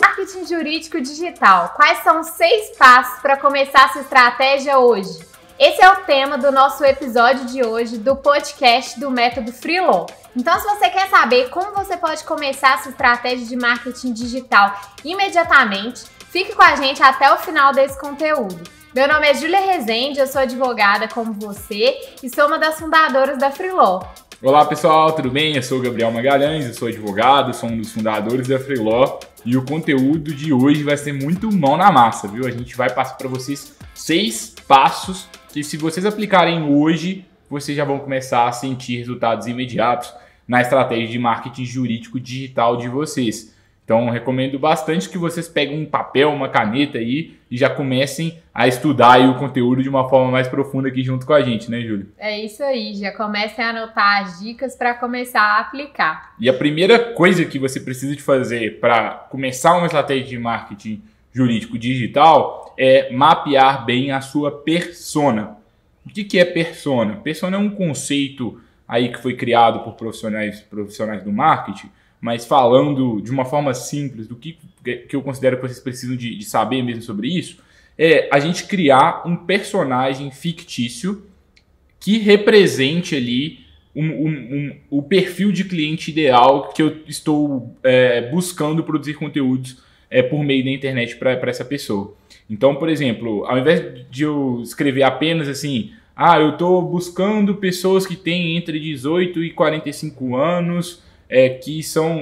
Marketing jurídico digital. Quais são os 6 passos para começar sua estratégia hoje? Esse é o tema do nosso episódio de hoje do podcast do Método Freeló. Então, se você quer saber como você pode começar sua estratégia de marketing digital imediatamente, fique com a gente até o final desse conteúdo. Meu nome é Júlia Rezende, eu sou advogada como você e sou uma das fundadoras da Freeló. Olá pessoal, tudo bem? Eu sou o Gabriel Magalhães, eu sou advogado, sou um dos fundadores da Freeló e o conteúdo de hoje vai ser muito mão na massa, viu? A gente vai passar para vocês 6 passos que, se vocês aplicarem hoje, vocês já vão começar a sentir resultados imediatos na estratégia de marketing jurídico digital de vocês. Então, recomendo bastante que vocês peguem um papel, uma caneta aí e já comecem a estudar aí o conteúdo de uma forma mais profunda aqui junto com a gente, né, Júlia? É isso aí, já comecem a anotar as dicas para começar a aplicar. E a primeira coisa que você precisa de fazer para começar uma estratégia de marketing jurídico digital é mapear bem a sua persona. O que é persona? Persona é um conceito aí que foi criado por profissionais do marketing, mas falando de uma forma simples do que eu considero que vocês precisam de saber mesmo sobre isso, é a gente criar um personagem fictício que represente ali o perfil de cliente ideal que eu estou buscando produzir conteúdos por meio da internet para essa pessoa. Então, por exemplo, ao invés de eu escrever apenas assim, eu estou buscando pessoas que têm entre 18 e 45 anos,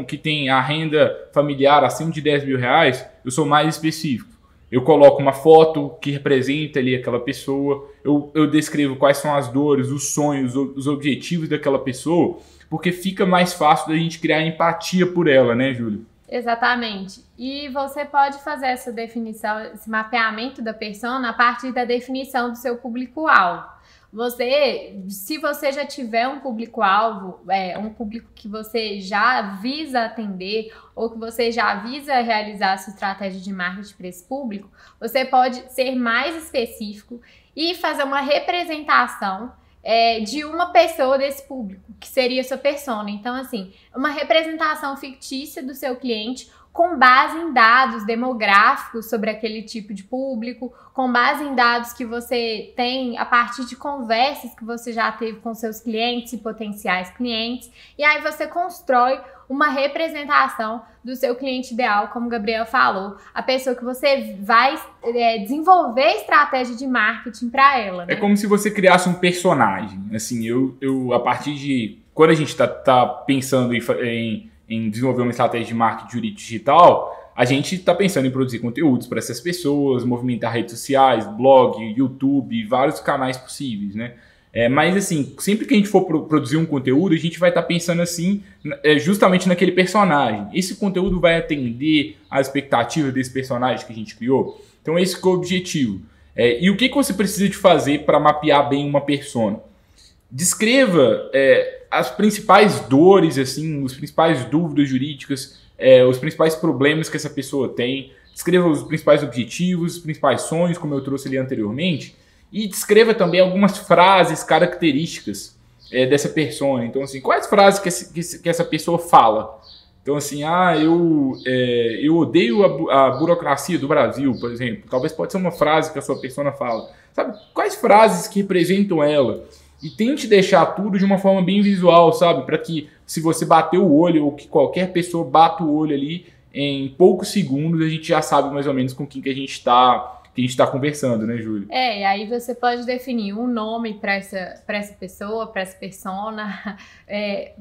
que tem a renda familiar acima de 10 mil reais, eu sou mais específico. Eu coloco uma foto que representa ali aquela pessoa, eu descrevo quais são as dores, os sonhos, os objetivos daquela pessoa, porque fica mais fácil da gente criar empatia por ela, né, Júlia? Exatamente. E você pode fazer essa definição, esse mapeamento da persona a partir da definição do seu público-alvo. Se você já tiver um público-alvo, um público que você já visa atender ou que você já visa realizar a sua estratégia de marketing para esse público, você pode ser mais específico e fazer uma representação de uma pessoa desse público, que seria a sua persona. Então, assim, uma representação fictícia do seu cliente com base em dados demográficos sobre aquele tipo de público, com base em dados que você tem a partir de conversas que você já teve com seus clientes e potenciais clientes, e aí você constrói uma representação do seu cliente ideal, como o Gabriel falou, a pessoa que você vai desenvolver estratégia de marketing para ela, né? É como se você criasse um personagem. Assim, a partir de... Quando a gente tá pensando em desenvolver uma estratégia de marketing jurídico digital, a gente está pensando em produzir conteúdos para essas pessoas, movimentar redes sociais, blog, YouTube, vários canais possíveis, né? Mas assim, sempre que a gente for produzir um conteúdo, a gente vai estar pensando assim, justamente naquele personagem. Esse conteúdo vai atender às expectativas desse personagem que a gente criou? Então esse que é o objetivo. E o que você precisa de fazer para mapear bem uma persona? Descreva as principais dores, assim, as principais dúvidas jurídicas, os principais problemas que essa pessoa tem. Descreva os principais objetivos, os principais sonhos, como eu trouxe ali anteriormente. E descreva também algumas frases características dessa persona. Então, assim, quais frases que essa pessoa fala? Então, assim, eu odeio a burocracia do Brasil, por exemplo. Talvez pode ser uma frase que a sua persona fala. Sabe? Quais frases que representam ela? E tente deixar tudo de uma forma bem visual, sabe? Para que, se você bater o olho ou que qualquer pessoa bata o olho ali, em poucos segundos a gente já sabe mais ou menos com quem que a gente está conversando, né, Júlia? E aí você pode definir um nome para essa pessoa, para essa persona,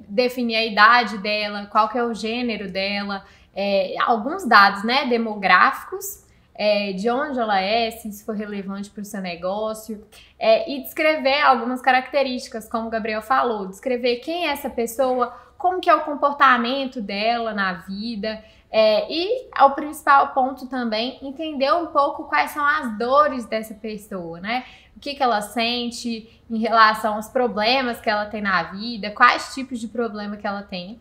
definir a idade dela, qual que é o gênero dela, alguns dados, né, demográficos, de onde ela se isso for relevante para o seu negócio, e descrever algumas características, como o Gabriel falou, descrever quem é essa pessoa, como que é o comportamento dela na vida, e o principal ponto também, entender um pouco quais são as dores dessa pessoa, né? O que ela sente em relação aos problemas que ela tem na vida, quais tipos de problema que ela tem.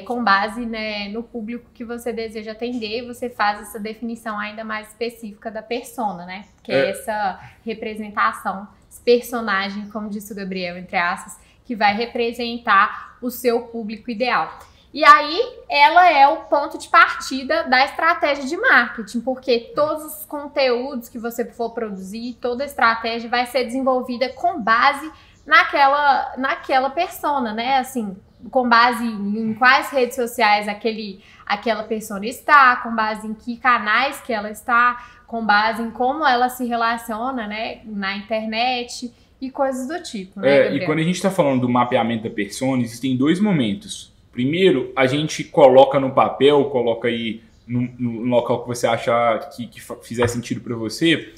Com base, né, no público que você deseja atender, você faz essa definição ainda mais específica da persona, né? Que é essa representação, esse personagem, como disse o Gabriel, entre aspas, que vai representar o seu público ideal. E aí, ela é o ponto de partida da estratégia de marketing, porque todos os conteúdos que você for produzir, toda a estratégia vai ser desenvolvida com base naquela persona, né? Assim, com base em quais redes sociais aquela persona está, com base em que canais que ela está, com base em como ela se relaciona, né, na internet e coisas do tipo, né, Gabriel? E quando a gente está falando do mapeamento da persona, existem dois momentos. Primeiro, a gente coloca no papel, coloca aí no local que você achar que fizer sentido para você,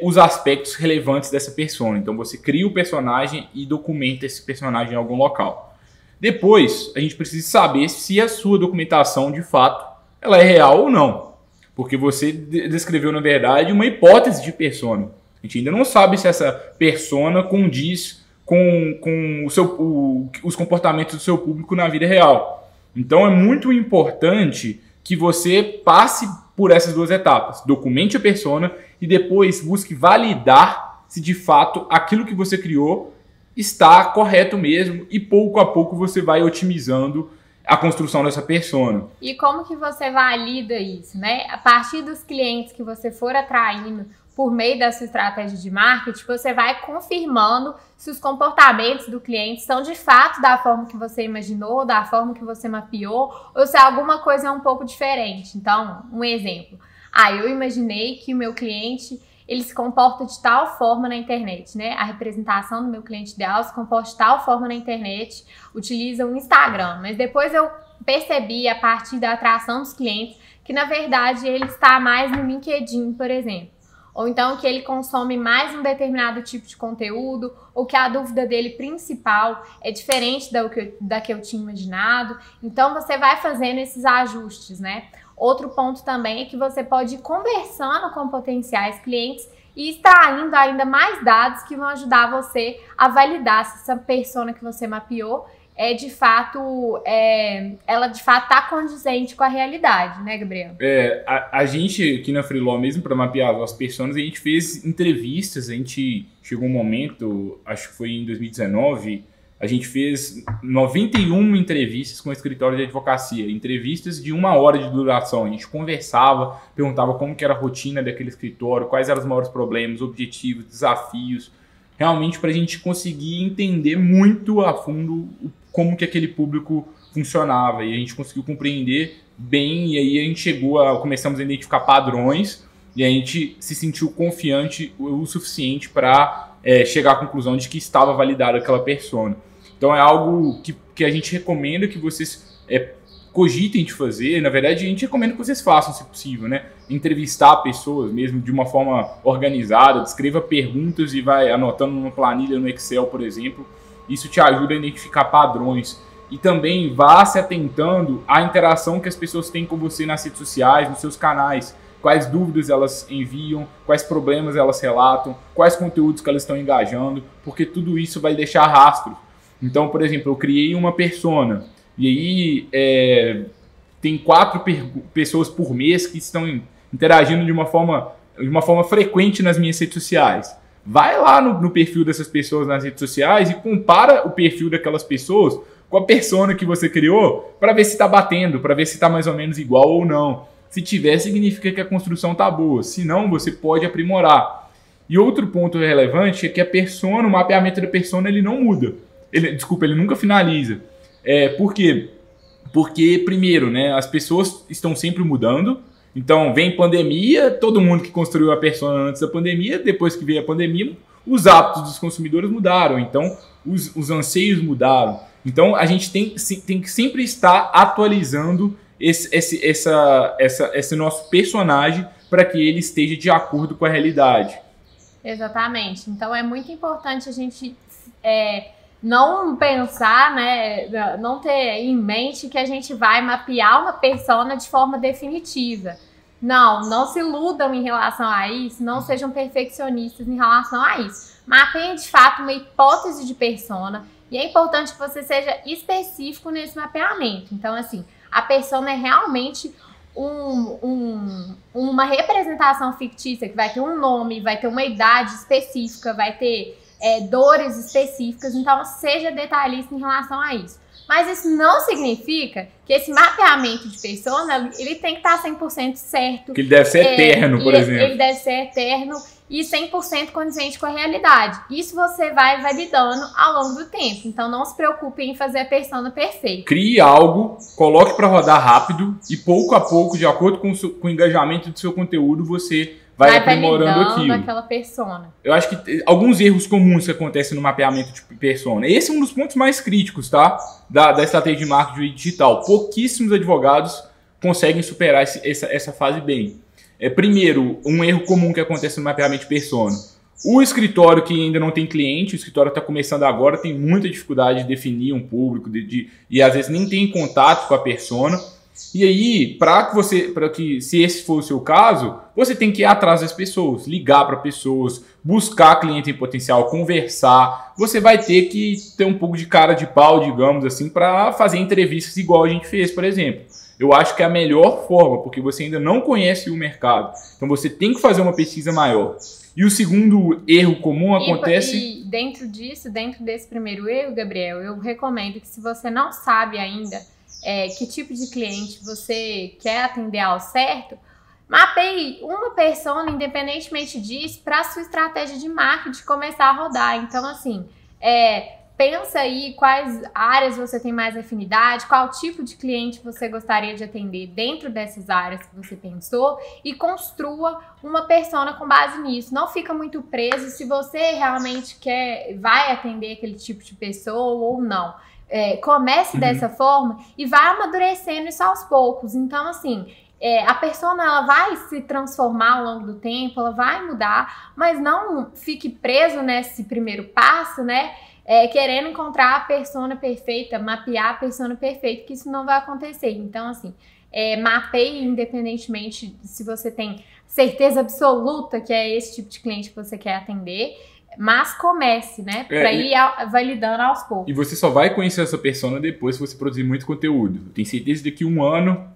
os aspectos relevantes dessa persona. Então você cria o personagem e documenta esse personagem em algum local. Depois, a gente precisa saber se a sua documentação, de fato, ela é real ou não. Porque você descreveu, na verdade, uma hipótese de persona. A gente ainda não sabe se essa persona condiz com os comportamentos do seu público na vida real. Então é muito importante que você passe por essas duas etapas. Documente a persona e depois busque validar se de fato aquilo que você criou está correto mesmo, e pouco a pouco você vai otimizando a construção dessa persona. E como que você valida isso, né? A partir dos clientes que você for atraindo por meio da sua estratégia de marketing, você vai confirmando se os comportamentos do cliente são de fato da forma que você imaginou, da forma que você mapeou, ou se alguma coisa é um pouco diferente. Então, um exemplo. Eu imaginei que o meu cliente, ele se comporta de tal forma na internet, né? A representação do meu cliente ideal se comporta de tal forma na internet, utiliza o Instagram. Mas depois eu percebi, a partir da atração dos clientes, que na verdade ele está mais no LinkedIn, por exemplo. Ou então que ele consome mais um determinado tipo de conteúdo, ou que a dúvida dele principal é diferente da que eu tinha imaginado. Então você vai fazendo esses ajustes, né? Outro ponto também é que você pode ir conversando com potenciais clientes e extraindo ainda mais dados que vão ajudar você a validar se essa persona que você mapeou ela de fato está condizente com a realidade, né, Gabriel? A gente aqui na Freeló, mesmo para mapear as personas, a gente fez entrevistas, a gente chegou um momento, acho que foi em 2019, a gente fez 91 entrevistas com o escritório de advocacia, entrevistas de 1 hora de duração. A gente conversava, perguntava como que era a rotina daquele escritório, quais eram os maiores problemas, objetivos, desafios, realmente para a gente conseguir entender muito a fundo como que aquele público funcionava, e a gente conseguiu compreender bem, e aí a gente começamos a identificar padrões, e a gente se sentiu confiante o suficiente para chegar à conclusão de que estava validada aquela persona. Então é algo que a gente recomenda que vocês cogitem de fazer. Na verdade, a gente recomenda que vocês façam, se possível, né? Entrevistar pessoas mesmo de uma forma organizada, escreva perguntas e vai anotando numa planilha no Excel, por exemplo. Isso te ajuda a identificar padrões. E também vá se atentando à interação que as pessoas têm com você nas redes sociais, nos seus canais. Quais dúvidas elas enviam, quais problemas elas relatam, quais conteúdos que elas estão engajando, porque tudo isso vai deixar rastro. Então, por exemplo, eu criei uma persona e aí tem 4 pessoas por mês que estão interagindo de uma forma frequente nas minhas redes sociais. Vai lá no perfil dessas pessoas nas redes sociais e compara o perfil daquelas pessoas com a persona que você criou para ver se está batendo, para ver se está mais ou menos igual ou não. Se tiver, significa que a construção está boa. Se não, você pode aprimorar. E outro ponto relevante é que a persona, o mapeamento da persona, ele não muda. Ele nunca finaliza. Por quê? Porque, primeiro, né, as pessoas estão sempre mudando. Então, vem pandemia, todo mundo que construiu a persona antes da pandemia, depois que veio a pandemia, os hábitos dos consumidores mudaram. Então, os anseios mudaram. Então, a gente tem que sempre estar atualizando esse nosso personagem para que ele esteja de acordo com a realidade. Exatamente. Então, é muito importante a gente não pensar, né, não ter em mente que a gente vai mapear uma persona de forma definitiva. Não se iludam em relação a isso, não sejam perfeccionistas em relação a isso. Mapeiem de fato uma hipótese de persona e é importante que você seja específico nesse mapeamento. Então, assim, a persona é realmente uma representação fictícia que vai ter um nome, vai ter uma idade específica, vai ter dores específicas, então seja detalhista em relação a isso. Mas isso não significa que esse mapeamento de persona, ele tem que estar 100% certo. Que ele deve ser eterno, por exemplo. Ele deve ser eterno e 100% condizente com a realidade. Isso você vai validando ao longo do tempo. Então não se preocupe em fazer a persona perfeita. Crie algo, coloque para rodar rápido e pouco a pouco, de acordo com o engajamento do seu conteúdo, você vai aprimorando aquilo. Aquela persona. Eu acho que alguns erros comuns que acontecem no mapeamento de persona. Esse é um dos pontos mais críticos, tá? Da estratégia de marketing digital. Pouquíssimos advogados conseguem superar essa fase bem. Primeiro, um erro comum que acontece no mapeamento de persona. O escritório que ainda não tem cliente, o escritório está começando agora, tem muita dificuldade de definir um público e às vezes nem tem contato com a persona. E aí, para que se esse for o seu caso, você tem que ir atrás das pessoas, ligar para pessoas, buscar cliente em potencial, conversar. Você vai ter que ter um pouco de cara de pau, digamos assim, para fazer entrevistas igual a gente fez, por exemplo. Eu acho que é a melhor forma, porque você ainda não conhece o mercado. Então você tem que fazer uma pesquisa maior. E o segundo erro comum acontece... E dentro desse primeiro erro, Gabriel, eu recomendo que se você não sabe ainda que tipo de cliente você quer atender ao certo, mapeie uma persona, independentemente disso, para a sua estratégia de marketing começar a rodar. Então, assim, pensa aí quais áreas você tem mais afinidade, qual tipo de cliente você gostaria de atender dentro dessas áreas que você pensou e construa uma persona com base nisso. Não fica muito preso se você realmente vai atender aquele tipo de pessoa ou não. Comece dessa forma e vai amadurecendo isso aos poucos. Então, assim, a persona ela vai se transformar ao longo do tempo, ela vai mudar, mas não fique preso nesse primeiro passo, né? Querendo encontrar a persona perfeita, mapear a persona perfeita, que isso não vai acontecer. Então, assim, mapeie independentemente se você tem certeza absoluta que é esse tipo de cliente que você quer atender, mas comece, né? Pra ir validando aos poucos. E você só vai conhecer essa persona depois que você produzir muito conteúdo. Eu tenho certeza de que um ano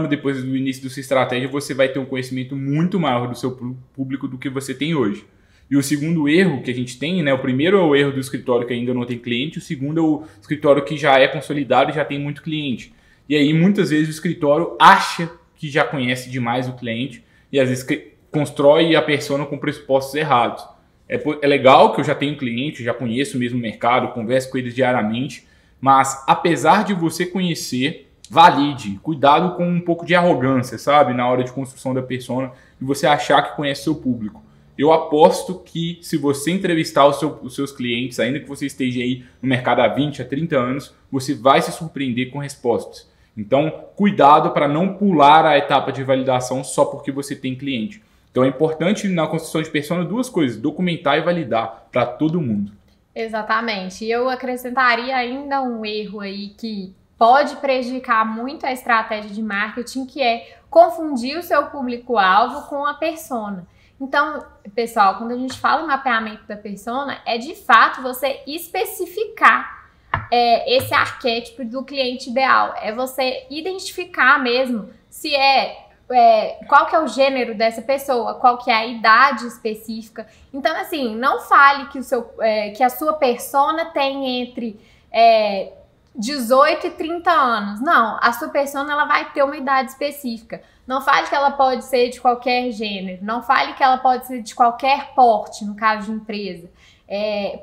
depois do início da sua estratégia, você vai ter um conhecimento muito maior do seu público do que você tem hoje. E o segundo erro que a gente tem, né? O primeiro é o erro do escritório que ainda não tem cliente, o segundo é o escritório que já é consolidado e já tem muito cliente. E aí, muitas vezes, o escritório acha que já conhece demais o cliente e às vezes constrói a persona com pressupostos errados. É legal que eu já tenho cliente, já conheço mesmo o mercado, converso com eles diariamente, mas apesar de você conhecer, valide. Cuidado com um pouco de arrogância, sabe? Na hora de construção da persona e você achar que conhece seu público. Eu aposto que se você entrevistar os seus clientes, ainda que você esteja aí no mercado há 20, a 30 anos, você vai se surpreender com respostas. Então, cuidado para não pular a etapa de validação só porque você tem cliente. Então é importante na construção de persona duas coisas, documentar e validar para todo mundo. Exatamente. E eu acrescentaria ainda um erro aí que pode prejudicar muito a estratégia de marketing, que é confundir o seu público-alvo com a persona. Então, pessoal, quando a gente fala em mapeamento da persona, é de fato você especificar esse arquétipo do cliente ideal. É você identificar mesmo se qual que é o gênero dessa pessoa, qual que é a idade específica. Então, assim, não fale que a sua persona tem entre 18 e 30 anos. Não, a sua persona ela vai ter uma idade específica. Não fale que ela pode ser de qualquer gênero. Não fale que ela pode ser de qualquer porte, no caso de empresa.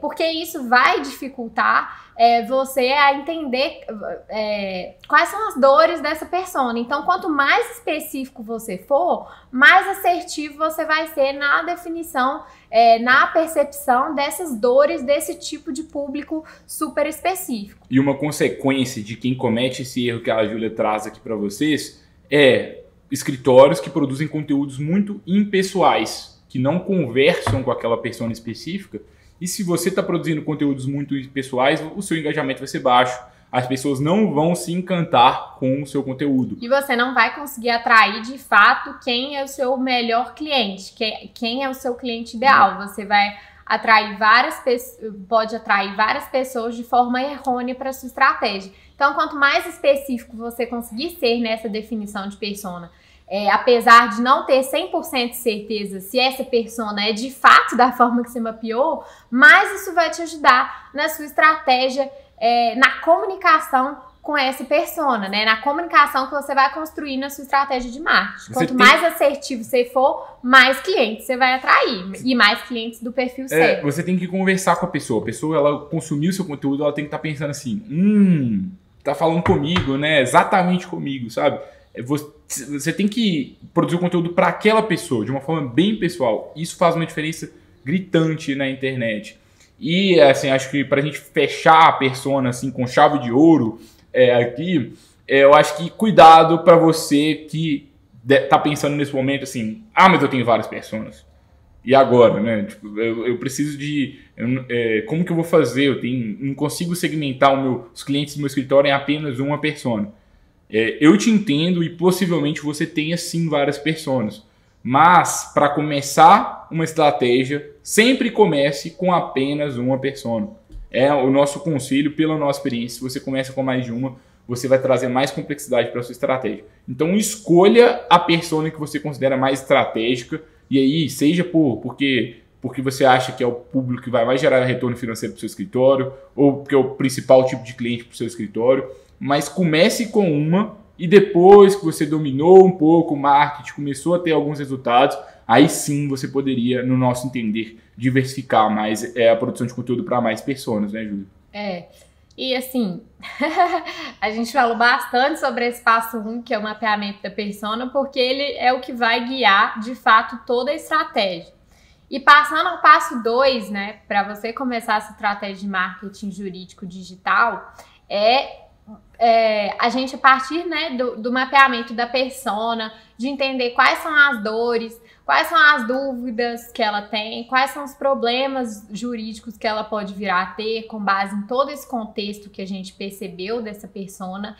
Porque isso vai dificultar você a entender quais são as dores dessa persona. Então, quanto mais específico você for, mais assertivo você vai ser na definição, na percepção dessas dores desse tipo de público super específico. E uma consequência de quem comete esse erro que a Júlia traz aqui para vocês é escritórios que produzem conteúdos muito impessoais, que não conversam com aquela persona específica. E se você está produzindo conteúdos muito pessoais, o seu engajamento vai ser baixo. As pessoas não vão se encantar com o seu conteúdo. E você não vai conseguir atrair, de fato, quem é o seu melhor cliente, quem é o seu cliente ideal. Você vai pode atrair várias pessoas de forma errônea para a sua estratégia. Então, quanto mais específico você conseguir ser nessa definição de persona, apesar de não ter 100% de certeza se essa persona é de fato da forma que você mapeou, mas isso vai te ajudar na sua estratégia na comunicação com essa persona, né? Na comunicação que você vai construir na sua estratégia de marketing. Quanto mais assertivo você for, mais clientes você vai atrair. E mais clientes do perfil certo. Você tem que conversar com a pessoa. A pessoa, ela consumiu o seu conteúdo, ela tem que estar pensando assim, tá falando comigo, né? Exatamente comigo, sabe? Você tem que produzir o conteúdo para aquela pessoa, de uma forma bem pessoal. Isso faz uma diferença gritante na internet. E, assim, acho que pra gente fechar a persona, assim, com chave de ouro, eu acho que cuidado para você que tá pensando nesse momento assim, mas eu tenho várias personas. E agora, né? Tipo, eu preciso de... como que eu vou fazer? Não consigo segmentar os clientes do meu escritório em apenas uma persona. Eu te entendo e possivelmente você tenha sim várias personas. Mas, para começar uma estratégia, sempre comece com apenas uma persona. É o nosso conselho, pela nossa experiência. Se você começa com mais de uma, você vai trazer mais complexidade para a sua estratégia. Então, escolha a persona que você considera mais estratégica. E aí, seja porque você acha que é o público que vai mais gerar retorno financeiro para o seu escritório, ou porque é o principal tipo de cliente para o seu escritório. Mas comece com uma e depois que você dominou um pouco o marketing, começou a ter alguns resultados, aí sim você poderia, no nosso entender, diversificar mais a produção de conteúdo para mais pessoas, né, Júlia? E assim, a gente falou bastante sobre esse passo 1, que é o mapeamento da persona, porque ele é o que vai guiar, de fato, toda a estratégia. E passando ao passo 2, né, para você começar essa estratégia de marketing jurídico digital, a gente, a partir, né, do mapeamento da persona, de entender quais são as dores, quais são as dúvidas que ela tem, quais são os problemas jurídicos que ela pode vir a ter, com base em todo esse contexto que a gente percebeu dessa persona,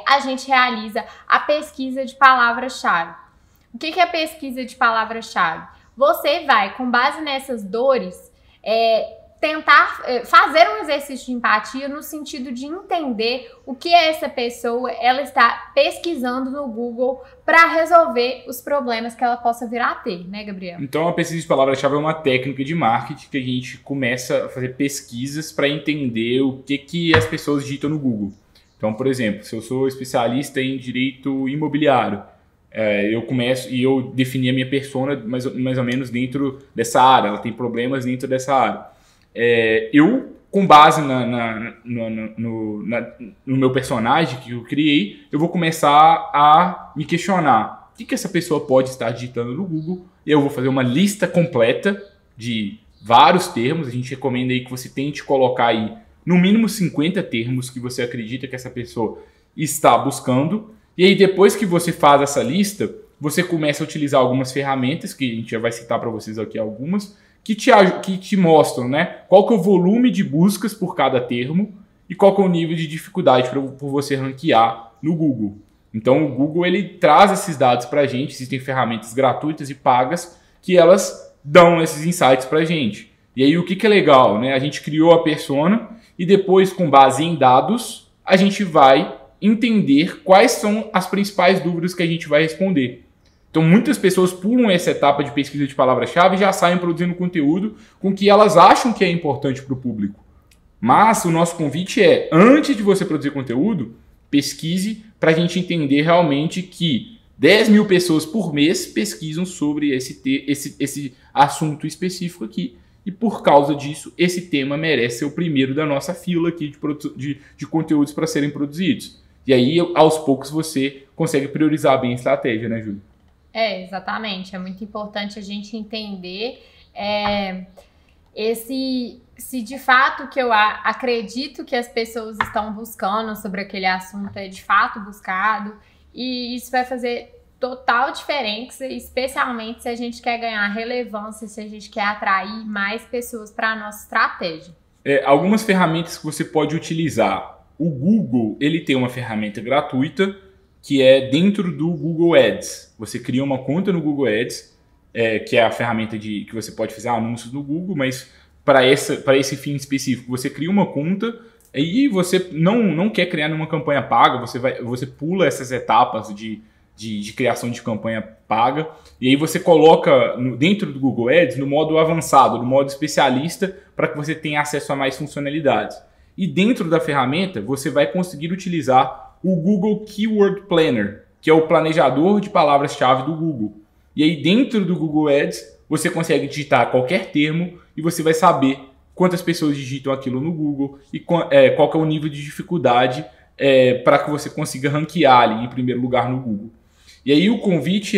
a gente realiza a pesquisa de palavra-chave. O que é a pesquisa de palavra-chave? Você vai, com base nessas dores, tentar fazer um exercício de empatia no sentido de entender o que essa pessoa ela está pesquisando no Google para resolver os problemas que ela possa vir a ter, né, Gabriel? Então, a pesquisa de palavra-chave é uma técnica de marketing que a gente começa a fazer pesquisas para entender o que as pessoas digitam no Google. Então, por exemplo, se eu sou especialista em direito imobiliário, eu começo e eu defini a minha persona mais ou menos dentro dessa área, ela tem problemas dentro dessa área. Eu, com base no meu personagem que eu criei, eu vou começar a me questionar o que essa pessoa pode estar digitando no Google. E eu vou fazer uma lista completa de vários termos. A gente recomenda aí que você tente colocar aí no mínimo 50 termos que você acredita que essa pessoa está buscando. E aí, depois que você faz essa lista, você começa a utilizar algumas ferramentas, que a gente já vai citar para vocês aqui algumas, que te mostram, né, qual que é o volume de buscas por cada termo e qual que é o nível de dificuldade por você ranquear no Google. Então, o Google ele traz esses dados para a gente, existem ferramentas gratuitas e pagas que elas dão esses insights para a gente. E aí, o que é legal, né? A gente criou a persona e depois, com base em dados, a gente vai entender quais são as principais dúvidas que a gente vai responder. Então, muitas pessoas pulam essa etapa de pesquisa de palavra-chave e já saem produzindo conteúdo com que elas acham que é importante para o público. Mas o nosso convite é, antes de você produzir conteúdo, pesquise para a gente entender realmente que 10 mil pessoas por mês pesquisam sobre esse assunto específico aqui. E por causa disso, esse tema merece ser o primeiro da nossa fila aqui de conteúdos para serem produzidos. E aí, aos poucos, você consegue priorizar bem a estratégia, né, Júlia? Exatamente. É muito importante a gente entender se de fato que eu acredito que as pessoas estão buscando sobre aquele assunto é de fato buscado, e isso vai fazer total diferença, especialmente se a gente quer ganhar relevância, se a gente quer atrair mais pessoas para a nossa estratégia. Algumas ferramentas que você pode utilizar. O Google, ele tem uma ferramenta gratuita que é dentro do Google Ads. Você cria uma conta no Google Ads, que é a ferramenta que você pode fazer anúncios no Google, mas para esse fim específico, você cria uma conta e você não quer criar numa campanha paga, você pula essas etapas de criação de campanha paga, e aí você coloca dentro do Google Ads no modo avançado, no modo especialista, para que você tenha acesso a mais funcionalidades. E dentro da ferramenta, você vai conseguir utilizar o Google Keyword Planner, que é o planejador de palavras-chave do Google. E aí dentro do Google Ads, você consegue digitar qualquer termo e você vai saber quantas pessoas digitam aquilo no Google e qual que é o nível de dificuldade para que você consiga ranquear ali em primeiro lugar no Google. E aí o convite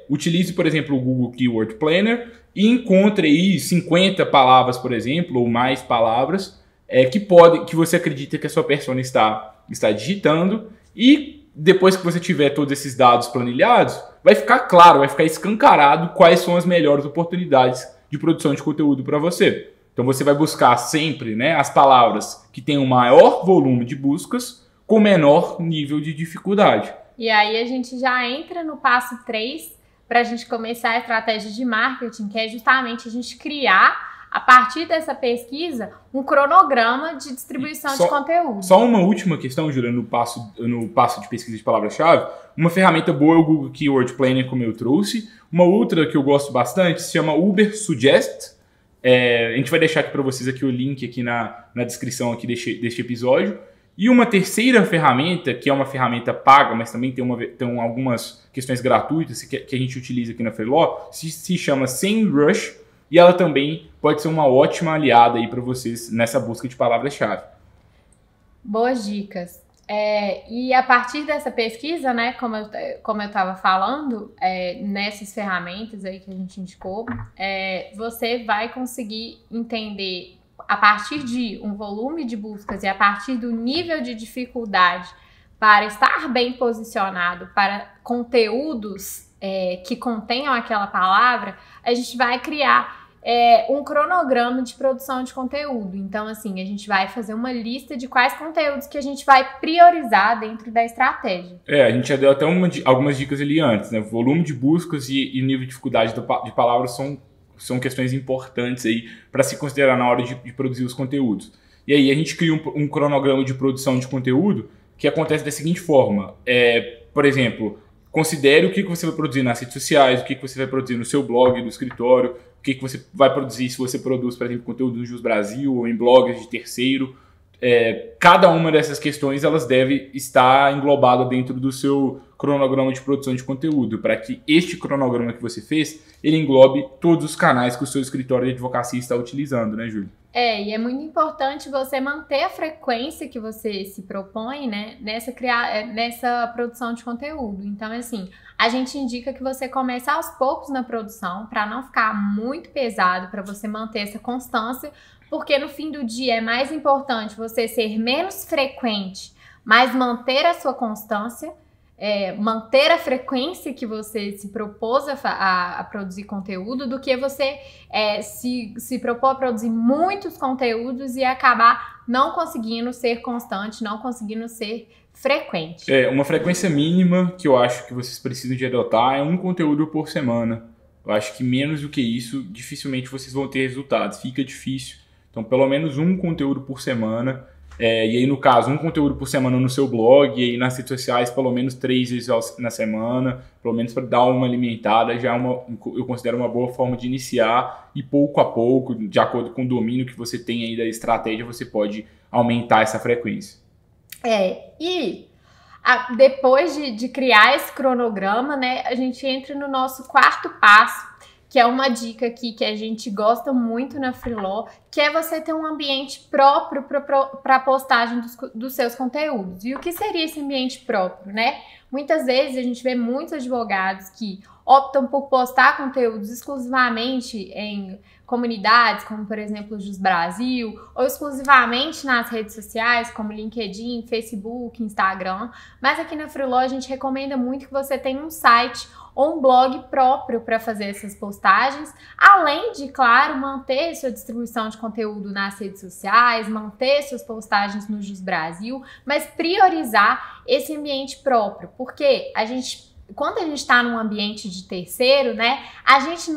utilize, por exemplo, o Google Keyword Planner e encontre aí 50 palavras, por exemplo, ou mais palavras que você acredita que a sua persona está digitando, e depois que você tiver todos esses dados planilhados, vai ficar claro, vai ficar escancarado quais são as melhores oportunidades de produção de conteúdo para você. Então você vai buscar sempre, né, as palavras que têm um maior volume de buscas com menor nível de dificuldade. E aí a gente já entra no passo 3 para a gente começar a estratégia de marketing, que é justamente a gente criar, a partir dessa pesquisa, um cronograma de distribuição de conteúdo. Só uma última questão, Júlia, no passo de pesquisa de palavra-chave. Uma ferramenta boa é o Google Keyword Planner, como eu trouxe. Uma outra que eu gosto bastante se chama Uber Suggest. A gente vai deixar aqui para vocês aqui o link aqui na descrição aqui deste episódio. E uma terceira ferramenta, que é uma ferramenta paga, mas também tem algumas questões gratuitas que a gente utiliza aqui na Freeló, se chama SEMrush, e ela também pode ser uma ótima aliada aí para vocês nessa busca de palavras-chave. Boas dicas. E a partir dessa pesquisa, né, como eu estava falando, nessas ferramentas aí que a gente indicou, você vai conseguir entender, a partir de um volume de buscas e a partir do nível de dificuldade para estar bem posicionado para conteúdos que contenham aquela palavra, a gente vai criar um cronograma de produção de conteúdo. Então, assim, a gente vai fazer uma lista de quais conteúdos que a gente vai priorizar dentro da estratégia. A gente já deu até algumas dicas ali antes, né? Volume de buscas e nível de dificuldade de palavras são questões importantes aí para se considerar na hora de produzir os conteúdos. E aí a gente cria um cronograma de produção de conteúdo que acontece da seguinte forma. Por exemplo, considere o que você vai produzir nas redes sociais, o que você vai produzir no seu blog do escritório, o que você vai produzir se você produz, por exemplo, conteúdo no Jus Brasil ou em blogs de terceiro. Cada uma dessas questões elas deve estar englobada dentro do seu cronograma de produção de conteúdo, para que este cronograma que você fez, ele englobe todos os canais que o seu escritório de advocacia está utilizando, né, Júlia? E é muito importante você manter a frequência que você se propõe, né, nessa produção de conteúdo. Então, assim, a gente indica que você comece aos poucos na produção, para não ficar muito pesado, para você manter essa constância, porque no fim do dia é mais importante você ser menos frequente, mas manter a sua constância, manter a frequência que você se propôs a produzir conteúdo, do que você se propor a produzir muitos conteúdos e acabar não conseguindo ser constante, não conseguindo ser frequente. Uma frequência mínima que eu acho que vocês precisam de adotar é um conteúdo por semana. Eu acho que menos do que isso, dificilmente vocês vão ter resultados. Fica difícil. Então, pelo menos um conteúdo por semana. E aí, no caso, um conteúdo por semana no seu blog, e aí nas redes sociais, pelo menos 3 vezes na semana, pelo menos para dar uma alimentada, eu considero uma boa forma de iniciar, e pouco a pouco, de acordo com o domínio que você tem aí da estratégia, você pode aumentar essa frequência. Depois de criar esse cronograma, né, a gente entra no nosso quarto passo, que é uma dica aqui que a gente gosta muito na Freeló, que é você ter um ambiente próprio para a postagem dos seus conteúdos. E o que seria esse ambiente próprio, né? Muitas vezes a gente vê muitos advogados que optam por postar conteúdos exclusivamente em comunidades, como por exemplo o Jus Brasil, ou exclusivamente nas redes sociais, como LinkedIn, Facebook, Instagram. Mas aqui na Freeló a gente recomenda muito que você tenha um site ou um blog próprio para fazer essas postagens, além de, claro, manter sua distribuição de conteúdo nas redes sociais, manter suas postagens no Jus Brasil, mas priorizar esse ambiente próprio, porque quando a gente está num ambiente de terceiro, né, a gente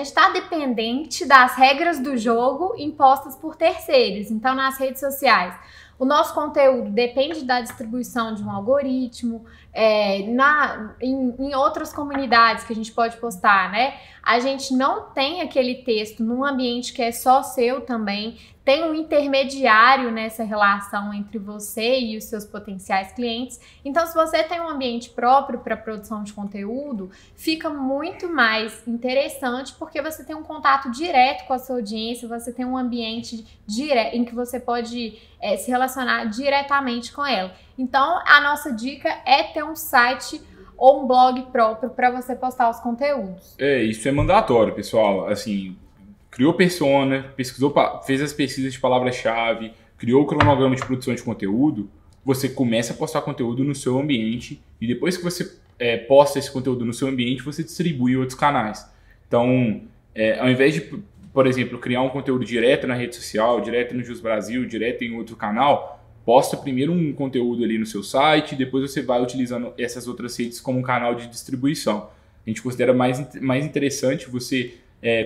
está dependente das regras do jogo impostas por terceiros. Então, nas redes sociais, o nosso conteúdo depende da distribuição de um algoritmo, em outras comunidades que a gente pode postar, né? A gente não tem aquele texto num ambiente que é só seu também. tem um intermediário nessa relação entre você e os seus potenciais clientes. Então, se você tem um ambiente próprio para produção de conteúdo, fica muito mais interessante porque você tem um contato direto com a sua audiência, você tem um ambiente em que você pode se relacionar diretamente com ela. Então, a nossa dica é ter um site ou um blog próprio para você postar os conteúdos. Isso é mandatório, pessoal. Assim, criou persona, fez as pesquisas de palavra-chave, criou o cronograma de produção de conteúdo, você começa a postar conteúdo no seu ambiente e depois que você posta esse conteúdo no seu ambiente, você distribui em outros canais. Então, ao invés de, por exemplo, criar um conteúdo direto na rede social, direto no Jus Brasil, direto em outro canal, posta primeiro um conteúdo ali no seu site, depois você vai utilizando essas outras redes como um canal de distribuição. A gente considera mais interessante, você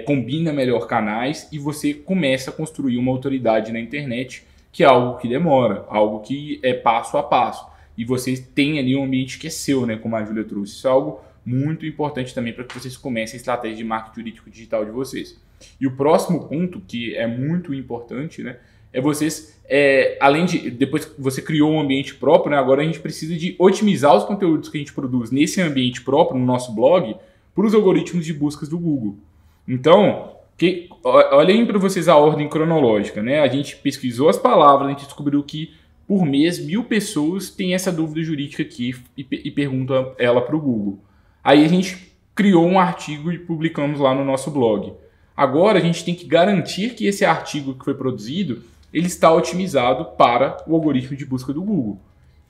combina melhor canais e você começa a construir uma autoridade na internet, que é algo que demora, algo que é passo a passo. E você tem ali um ambiente que é seu, né, como a Júlia trouxe. Isso é algo muito importante também para que vocês comecem a estratégia de marketing jurídico digital de vocês. E o próximo ponto, que é muito importante, né, é vocês, além de, depois que você criou um ambiente próprio, né, agora a gente precisa de otimizar os conteúdos que a gente produz nesse ambiente próprio, no nosso blog, para os algoritmos de buscas do Google. Então, olhem para vocês a ordem cronológica, né? A gente pesquisou as palavras, a gente descobriu que por mês 1.000 pessoas têm essa dúvida jurídica aqui e perguntam ela para o Google. Aí a gente criou um artigo e publicamos lá no nosso blog. Agora a gente tem que garantir que esse artigo que foi produzido ele está otimizado para o algoritmo de busca do Google.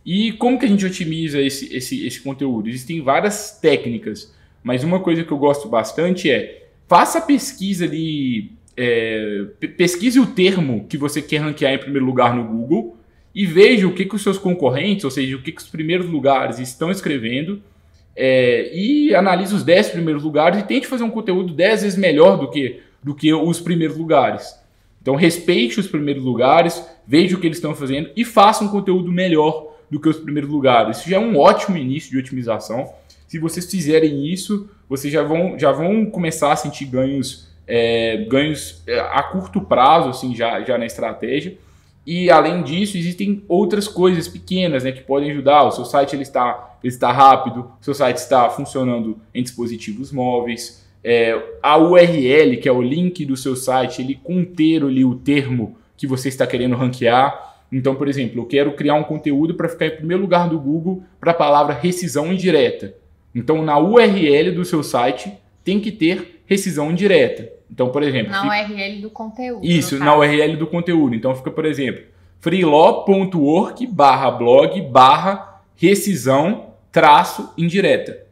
E como que a gente otimiza esse conteúdo? Existem várias técnicas, mas uma coisa que eu gosto bastante faça a pesquisa ali, pesquise o termo que você quer ranquear em primeiro lugar no Google e veja o que os seus concorrentes, ou seja, o que os primeiros lugares estão escrevendo e analise os 10 primeiros lugares e tente fazer um conteúdo 10 vezes melhor do que os primeiros lugares. Então respeite os primeiros lugares, veja o que eles estão fazendo e faça um conteúdo melhor do que os primeiros lugares. Isso já é um ótimo início de otimização. Se vocês fizerem isso, vocês já vão começar a sentir ganhos a curto prazo, assim, já na estratégia. E além disso, existem outras coisas pequenas, né, que podem ajudar. O seu site ele está rápido, o seu site está funcionando em dispositivos móveis. A URL, que é o link do seu site, ele conter ali o termo que você está querendo ranquear. Então, por exemplo, eu quero criar um conteúdo para ficar em primeiro lugar do Google para a palavra rescisão indireta. Então, na URL do seu site tem que ter rescisão indireta. Então, por exemplo... Na URL do conteúdo. Isso, na URL do conteúdo. Então, fica, por exemplo, freelaw.org/blog/rescisão-indireta.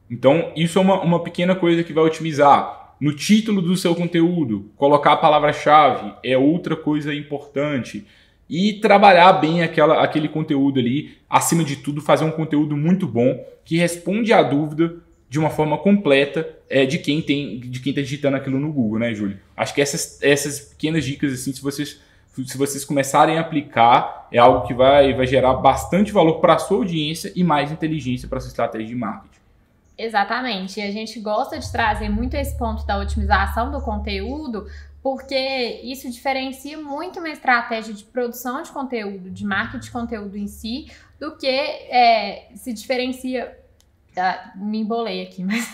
Então, isso é uma pequena coisa que vai otimizar. No título do seu conteúdo, colocar a palavra-chave é outra coisa importante. E trabalhar bem aquele conteúdo ali, acima de tudo, fazer um conteúdo muito bom, que responde à dúvida de uma forma completa de quem está digitando aquilo no Google, né, Júlio? Acho que essas pequenas dicas, assim, se vocês começarem a aplicar, é algo que vai gerar bastante valor para a sua audiência e mais inteligência para a sua estratégia de marketing. Exatamente, e a gente gosta de trazer muito esse ponto da otimização do conteúdo, porque isso diferencia muito uma estratégia de produção de conteúdo, de marketing de conteúdo em si, do que se diferencia... me embolei aqui, mas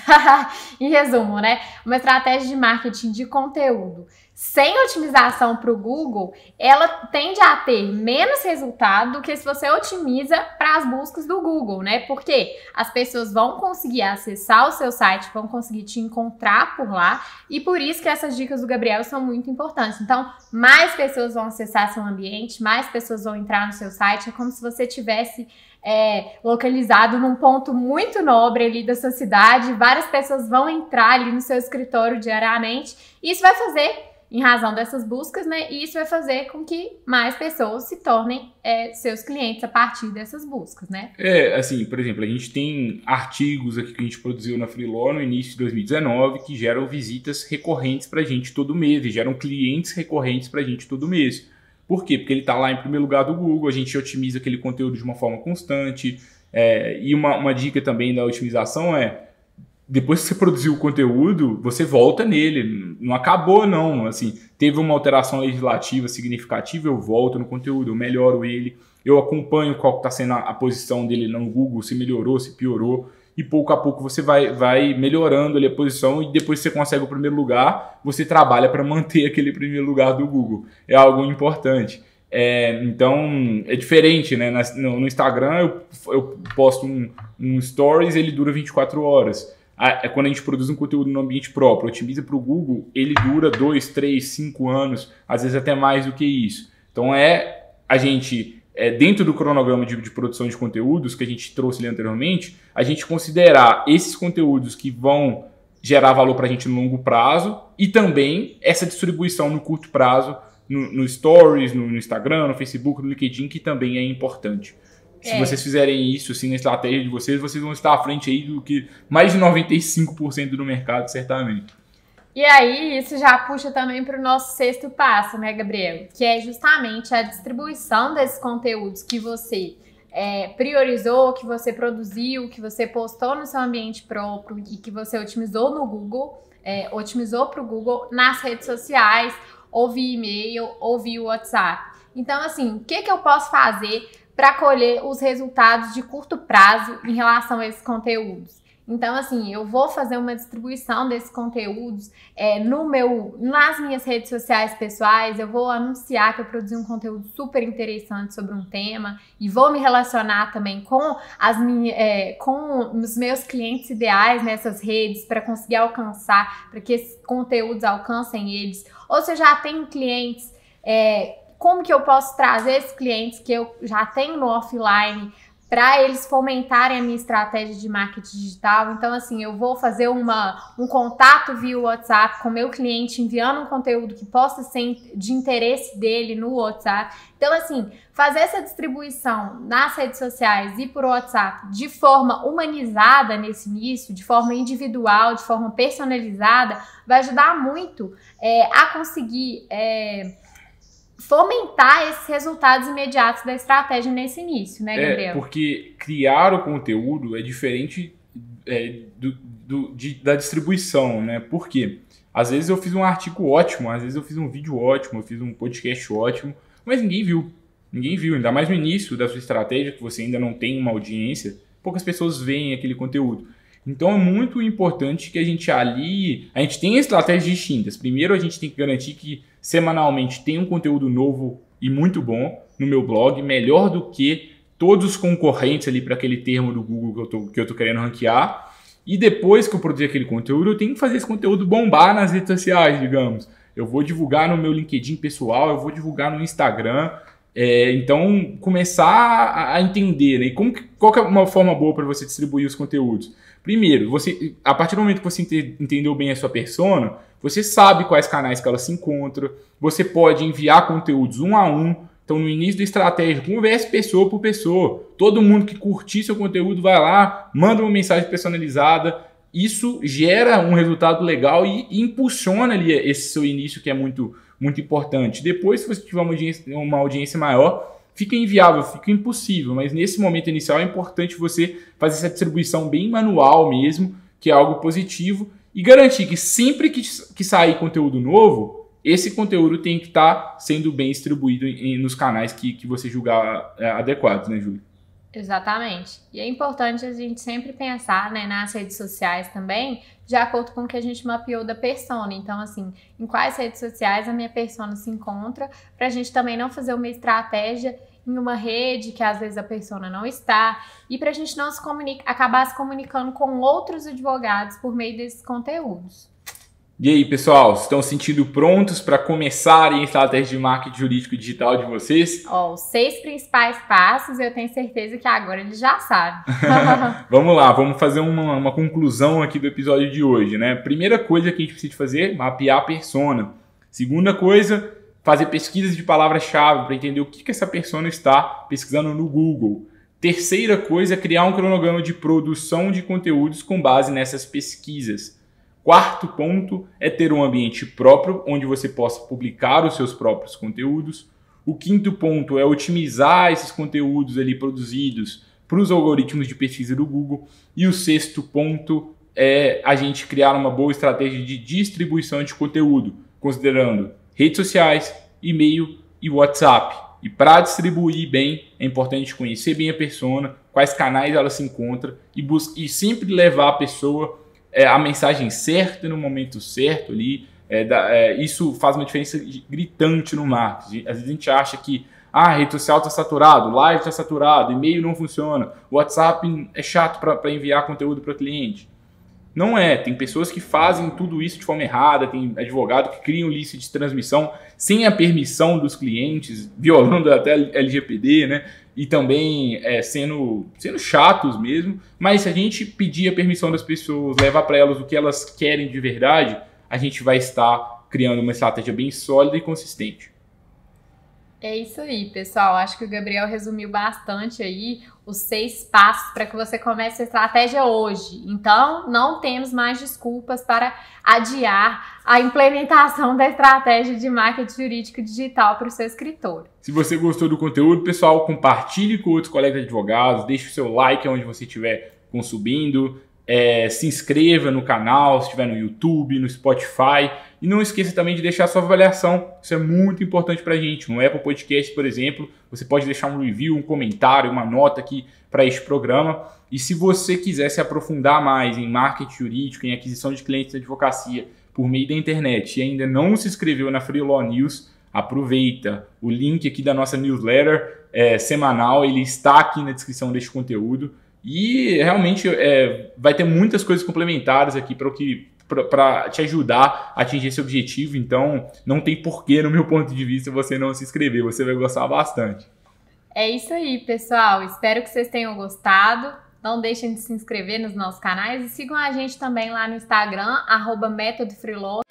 em resumo, né? Uma estratégia de marketing de conteúdo sem otimização para o Google, ela tende a ter menos resultado do que se você otimiza para as buscas do Google, né? Porque as pessoas vão conseguir acessar o seu site, vão conseguir te encontrar por lá, e por isso que essas dicas do Gabriel são muito importantes. Então, mais pessoas vão acessar seu ambiente, mais pessoas vão entrar no seu site, é como se você tivesse localizado num ponto muito nobre ali da sua cidade, várias pessoas vão entrar ali no seu escritório diariamente, e isso vai fazer, em razão dessas buscas, né, e isso vai fazer com que mais pessoas se tornem seus clientes a partir dessas buscas, né? Assim, por exemplo, a gente tem artigos aqui que a gente produziu na Freelaw no início de 2019 que geram visitas recorrentes pra gente todo mês, e geram clientes recorrentes pra gente todo mês. Por quê? Porque ele está lá em primeiro lugar do Google, a gente otimiza aquele conteúdo de uma forma constante. E uma dica também da otimização depois que você produziu o conteúdo, você volta nele. Não acabou, não. Assim, teve uma alteração legislativa significativa, eu volto no conteúdo, eu melhoro ele, eu acompanho qual está sendo a posição dele no Google, se melhorou, se piorou. E pouco a pouco você vai melhorando ali a posição e depois que você consegue o primeiro lugar, você trabalha para manter aquele primeiro lugar do Google. É algo importante. Então, é diferente, né? No Instagram, eu posto um stories, ele dura 24 horas. Quando a gente produz um conteúdo no ambiente próprio, otimiza para o Google, ele dura 2, 3, 5 anos, às vezes até mais do que isso. Então, a gente... dentro do cronograma de produção de conteúdos que a gente trouxe ali anteriormente, a gente considerar esses conteúdos que vão gerar valor para a gente no longo prazo e também essa distribuição no curto prazo no Stories, no Instagram, no Facebook, no LinkedIn, que também é importante. Se vocês fizerem isso assim, na estratégia de vocês vão estar à frente aí do que mais de 95% do mercado, certamente. E aí, isso já puxa também para o nosso sexto passo, né, Gabriel? Que é justamente a distribuição desses conteúdos que você priorizou, que você produziu, que você postou no seu ambiente próprio e que você otimizou no Google, otimizou para o Google nas redes sociais, ou via e-mail, ou via WhatsApp. Então, assim, o que eu posso fazer para colher os resultados de curto prazo em relação a esses conteúdos? Então, assim, eu vou fazer uma distribuição desses conteúdos nas minhas redes sociais pessoais, eu vou anunciar que eu produzi um conteúdo super interessante sobre um tema e vou me relacionar também com os meus clientes ideais nessas redes para conseguir alcançar, para que esses conteúdos alcancem eles. Ou se eu já tenho clientes, como que eu posso trazer esses clientes que eu já tenho no offline para eles fomentarem a minha estratégia de marketing digital? Então, assim, eu vou fazer um contato via WhatsApp com o meu cliente, enviando um conteúdo que possa ser de interesse dele no WhatsApp. Então, assim, fazer essa distribuição nas redes sociais e por WhatsApp de forma humanizada nesse início, de forma individual, de forma personalizada, vai ajudar muito a conseguir... fomentar esses resultados imediatos da estratégia nesse início, né, Gabriel? Porque criar o conteúdo é diferente da distribuição, né? Por quê? Às vezes eu fiz um artigo ótimo, às vezes eu fiz um vídeo ótimo, eu fiz um podcast ótimo, mas ninguém viu. Ninguém viu, ainda mais no início da sua estratégia, que você ainda não tem uma audiência, poucas pessoas veem aquele conteúdo. Então é muito importante que a gente alie, a gente tem estratégias distintas. Primeiro a gente tem que garantir que semanalmente tem um conteúdo novo e muito bom no meu blog, melhor do que todos os concorrentes ali para aquele termo do Google que eu tô querendo ranquear. E depois que eu produzir aquele conteúdo, eu tenho que fazer esse conteúdo bombar nas redes sociais, digamos. Eu vou divulgar no meu LinkedIn pessoal, eu vou divulgar no Instagram. Então, começar a entender, né? Qual que é uma forma boa para você distribuir os conteúdos? Primeiro, a partir do momento que você entendeu bem a sua persona, você sabe quais canais que ela se encontra, você pode enviar conteúdos um a um. Então, no início da estratégia, converse pessoa por pessoa. Todo mundo que curtir seu conteúdo vai lá, manda uma mensagem personalizada. Isso gera um resultado legal e impulsiona ali esse seu início, que é muito, muito importante. Depois, se você tiver uma audiência maior, fica inviável, fica impossível. Mas nesse momento inicial é importante você fazer essa distribuição bem manual mesmo, que é algo positivo, e garantir que sempre que sair conteúdo novo, esse conteúdo tem que estar sendo bem distribuído nos canais que você julgar adequados, né, Júlia? Exatamente. E é importante a gente sempre pensar, né, nas redes sociais também, de acordo com o que a gente mapeou da persona. Então, assim, em quais redes sociais a minha persona se encontra, para a gente também não fazer uma estratégia em uma rede que às vezes a persona não está, e para a gente não acabar se comunicando com outros advogados por meio desses conteúdos. E aí, pessoal, estão se sentindo prontos para começarem a estratégia de marketing jurídico e digital de vocês? Os 6 principais passos, eu tenho certeza que agora eles já sabem. Vamos lá, vamos fazer uma conclusão aqui do episódio de hoje, né? Primeira coisa que a gente precisa fazer, mapear a persona. Segunda coisa, fazer pesquisas de palavra-chave para entender o que essa persona está pesquisando no Google. Terceira coisa, criar um cronograma de produção de conteúdos com base nessas pesquisas. Quarto ponto é ter um ambiente próprio, onde você possa publicar os seus próprios conteúdos. O quinto ponto é otimizar esses conteúdos ali produzidos para os algoritmos de pesquisa do Google. E o sexto ponto é a gente criar uma boa estratégia de distribuição de conteúdo, considerando redes sociais, e-mail e WhatsApp. E para distribuir bem, é importante conhecer bem a persona, quais canais ela se encontra e sempre levar a pessoa a mensagem certa no momento certo ali. Isso faz uma diferença gritante no marketing. Às vezes a gente acha que a rede social está saturado, live está saturado, e-mail não funciona, WhatsApp é chato para enviar conteúdo para o cliente. Não é, tem pessoas que fazem tudo isso de forma errada, tem advogado que criam lista de transmissão sem a permissão dos clientes, violando até LGPD, né? E também sendo chatos mesmo. Mas se a gente pedir a permissão das pessoas, levar para elas o que elas querem de verdade, a gente vai estar criando uma estratégia bem sólida e consistente. É isso aí, pessoal. Acho que o Gabriel resumiu bastante aí os 6 passos para que você comece a estratégia hoje. Então, não temos mais desculpas para adiar a implementação da estratégia de marketing jurídico digital para o seu escritório. Se você gostou do conteúdo, pessoal, compartilhe com outros colegas advogados, deixe o seu like onde você estiver consumindo, se inscreva no canal, se estiver no YouTube, no Spotify. E não esqueça também de deixar sua avaliação, isso é muito importante para a gente. No Apple Podcast, por exemplo, você pode deixar um review, um comentário, uma nota aqui para este programa. E se você quiser se aprofundar mais em marketing jurídico, em aquisição de clientes de advocacia por meio da internet e ainda não se inscreveu na Free Law News, aproveita. O link aqui da nossa newsletter semanal, ele está aqui na descrição deste conteúdo. E realmente vai ter muitas coisas complementares aqui para te ajudar a atingir esse objetivo. Então, não tem porquê, no meu ponto de vista, você não se inscrever. Você vai gostar bastante. É isso aí, pessoal. Espero que vocês tenham gostado. Não deixem de se inscrever nos nossos canais e sigam a gente também lá no Instagram, @metodofreelaw.